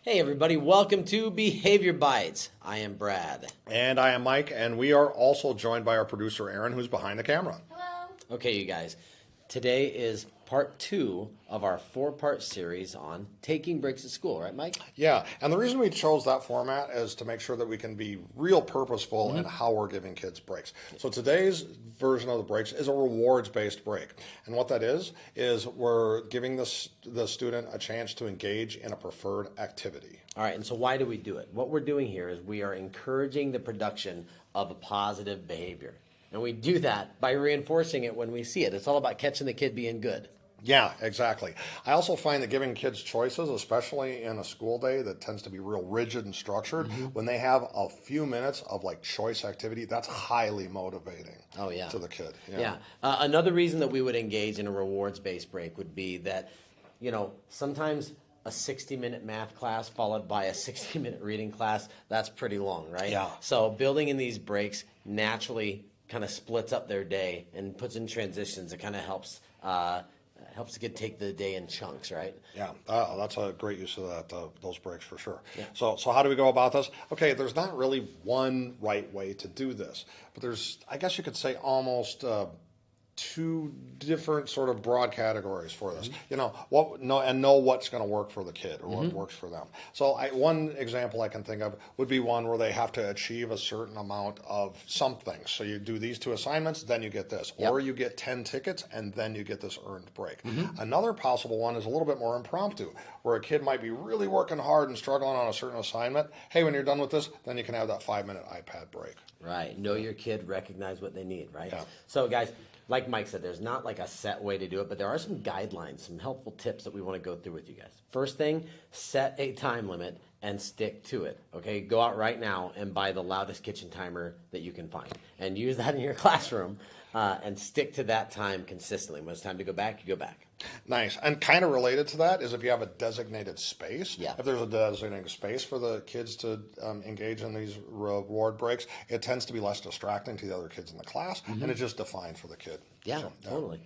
Hey everybody, welcome to Behavior Bites. I am Brad. And I am Mike, and we are also joined by our producer Aaron, who's behind the camera. Hello. Okay, you guys, today is part 2 of our 4-part series on taking breaks at school, right, Mike? Yeah, and the reason we chose that format is to make sure that we can be real purposeful in how we're giving kids breaks. So today's version of the breaks is a rewards-based break. And what that is we're giving the student a chance to engage in a preferred activity. All right, and so why do we do it? What we're doing here is we are encouraging the production of a positive behavior. And we do that by reinforcing it when we see it. It's all about catching the kid being good. Yeah, exactly. I also find that giving kids choices, especially in a school day that tends to be real rigid and structured, when they have a few minutes of like choice activity, that's highly motivating to the kid. Yeah. Another reason that we would engage in a rewards-based break would be that, sometimes a 60-minute math class followed by a 60-minute reading class, that's pretty long, right? Yeah. So building in these breaks naturally kind of splits up their day and puts in transitions. It kind of helps the kid take the day in chunks, right? Yeah, that's a great use of those breaks for sure. Yeah. So how do we go about this? Okay, there's not really one right way to do this, but there's, I guess you could say, almost two different sort of broad categories for this. Know what's going to work for the kid or what works for them. So one example I can think of would be one where they have to achieve a certain amount of something. So you do these 2 assignments, then you get this, or you get 10 tickets and then you get this earned break. Another possible one is a little bit more impromptu, where a kid might be really working hard and struggling on a certain assignment. Hey, when you're done with this, then you can have that 5-minute iPad break. Right. Know your kid, recognize what they need, right? Yeah. So guys, like Mike said, there's not like a set way to do it, but there are some guidelines, some helpful tips that we want to go through with you guys. First thing, set a time limit and stick to it, okay? Go out right now and buy the loudest kitchen timer that you can find and use that in your classroom and stick to that time consistently. When it's time to go back, you go back. Nice. And kind of related to that is if you have a designated space, Yeah. if there's a designated space for the kids to engage in these reward breaks, it tends to be less distracting to the other kids in the class, and it's just defined for the kid. Yeah, So, totally.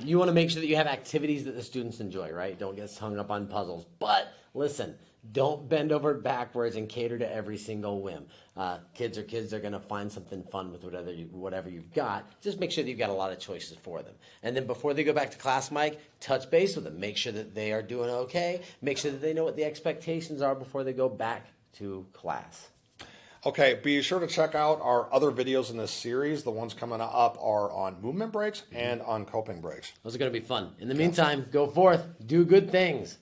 You want to make sure that you have activities that the students enjoy, right? Don't get hung up on puzzles. But listen, don't bend over backwards and cater to every single whim. Kids are kids. They're going to find something fun with whatever you've got. Just make sure that you've got a lot of choices for them. And then before they go back to class, Mike, touch base with them. Make sure that they are doing okay. Make sure that they know what the expectations are before they go back to class. Okay, be sure to check out our other videos in this series. The ones coming up are on movement breaks and on coping breaks. Those are going to be fun. In the meantime, go forth, do good things.